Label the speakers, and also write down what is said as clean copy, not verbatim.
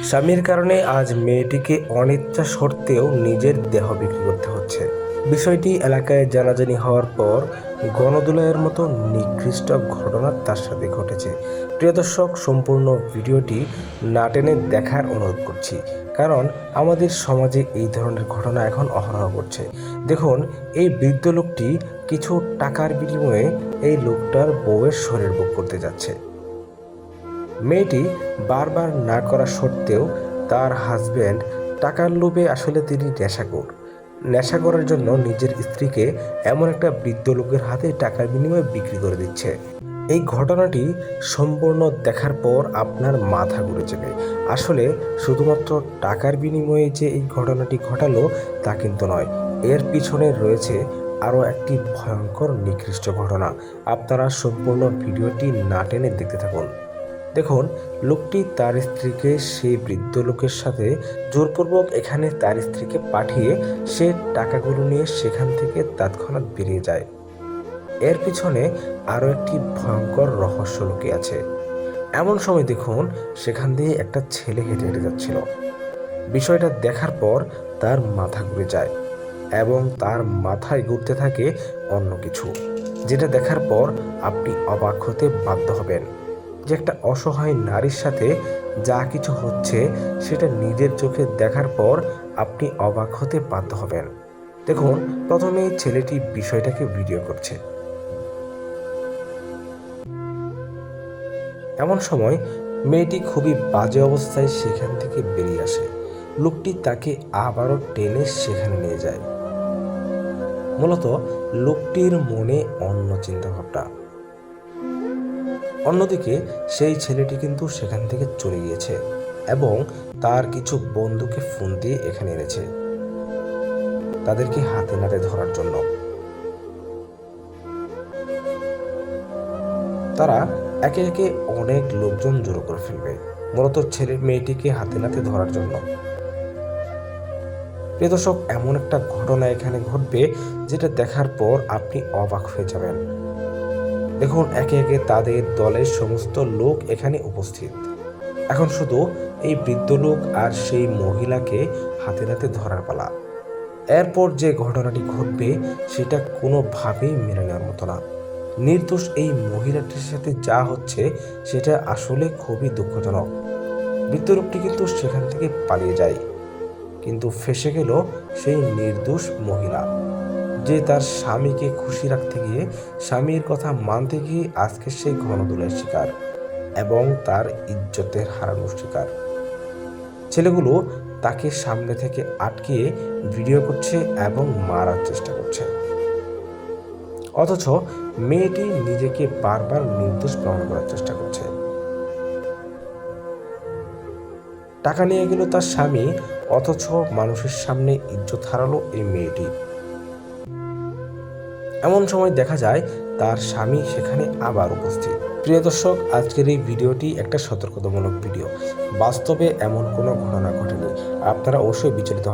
Speaker 1: স্বামীর কারণে আজ মেয়েটিকে অনিচ্ছা সত্ত্বেও নিজের দেহ বিক্রি করতে হচ্ছে। বিষয়টি এলাকায় জানাজানি হওয়ার পর গণদুলাইয়ের মতো নিকৃষ্ট ঘটনা তার সাথে ঘটেছে। প্রিয় দর্শক, সম্পূর্ণ ভিডিওটি না টেনে দেখার অনুরোধ করছি, কারণ আমাদের সমাজে এই ধরনের ঘটনা এখন অহরহ ঘটছে। দেখুন, এই বৃদ্ধ লোকটি কিছু টাকার বিনিময়ে এই লোকটার বউয়ের শরীর ভোগ করতে যাচ্ছে। মেয়েটি বারবার না করা সত্ত্বেও তার হাজব্যান্ড টাকার লোভে, আসলে তিনি নেশা করার জন্য নিজের স্ত্রীকে এমন একটা বৃদ্ধ লোকের হাতে টাকার বিনিময়ে বিক্রি করে দিচ্ছে। এই ঘটনাটি সম্পূর্ণ দেখার পর আপনার মাথা ঘুরে যাবে। আসলে শুধুমাত্র টাকার বিনিময়ে যে এই ঘটনাটি ঘটালো তা কিন্তু নয়, এর পিছনে রয়েছে আরও একটি ভয়ঙ্কর নিকৃষ্ট ঘটনা। আপনারা সম্পূর্ণ ভিডিওটি না টেনে দেখতে থাকুন। দেখুন, লোকটি তার স্ত্রীকে সেই বৃদ্ধ লোকের সাথে জোরপূর্বক এখানে তার স্ত্রীকে পাঠিয়ে সে টাকাগুলো নিয়ে সেখান থেকে তৎক্ষণাৎ বেরিয়ে যায়। এর পিছনে আরও একটি ভয়ঙ্কর রহস্য লুকিয়ে আছে। এমন সময় দেখুন, সেখান দিয়ে একটা ছেলে হেঁটে হেঁটে যাচ্ছিল। বিষয়টা দেখার পর তার মাথা ঘুরে যায় এবং তার মাথায় ঘুরতে থাকে অন্য কিছু, যেটা দেখার পর আপনি অবাক হতে বাধ্য হবেন। যে একটা অসহায় নারীর সাথে যা কিছু হচ্ছে সেটা নিজের চোখে দেখার পর আপনি অবাক হতে বাধ্য হবেন। দেখুন, প্রথমে ছেলেটি বিষয়টাকে ভিডিও করছে। এমন সময় মেয়েটি খুবই বাজে অবস্থায় সেখান থেকে বেরিয়ে আসে। লোকটি তাকে আবারও টেনে সেখানে নিয়ে যায়। মূলত লোকটির মনে অন্য চিন্তাভাবনা। অন্যদিকে সেই ছেলেটি কিন্তু সেখান থেকে চলে গিয়েছে এবং তার কিছু বন্ধুকে ফোন দিয়ে এখানে এনেছে তাদেরকে হাতে নাতে ধরার জন্য। তারা একে একে অনেক লোকজন জড়ো করে ফেলবে, মূলত মেয়েটিকে হাতে নাতে ধরার জন্য। প্রিয় দর্শক, এমন একটা ঘটনা এখানে ঘটবে যেটা দেখার পর আপনি অবাক হয়ে যাবেন। দেখুন, একে একে তাদের দলের সমস্ত লোক এখানে উপস্থিত। এখন শুধু এই বৃদ্ধ লোক আর সেই মহিলাকে হাতে নাতে ধরার পালা। এরপর যে ঘটনাটি ঘটবে সেটা কোনোভাবেই মেনে নেওয়ার মতো না। নির্দোষ এই মহিলাটির সাথে যা হচ্ছে সেটা আসলে খুবই দুঃখজনক। বৃদ্ধ লোকটি কিন্তু সেখান থেকে পালিয়ে যায়, কিন্তু ফেঁসে গেল সেই নির্দোষ মহিলা, যে তার স্বামীকে খুশি রাখতে গিয়ে, স্বামীর কথা মানতে গিয়ে আজকে সেই গণদুলাইয়ের শিকার এবং তার ইজ্জতের হারানোর শিকার। ছেলেগুলো তাকে সামনে থেকে আটকিয়ে ভিডিও করছে এবং মারার চেষ্টা করছে, অথচ মেয়েটি নিজেকে বারবার নির্দোষ প্রমাণ করার চেষ্টা করছে। টাকা নিয়ে গেল তার স্বামী, অথচ মানুষের সামনে ইজ্জত হারালো এই মেয়েটি। এমন সময় দেখা যায় তার স্বামী সেখানে আবার উপস্থিত। প্রিয় দর্শক, আজকের এই ভিডিওটি একটা সতর্কতামূলক ভিডিও। বাস্তবে এমন কোনো ঘটনা ঘটেনি, আপনারা অবশ্যই বিচলিত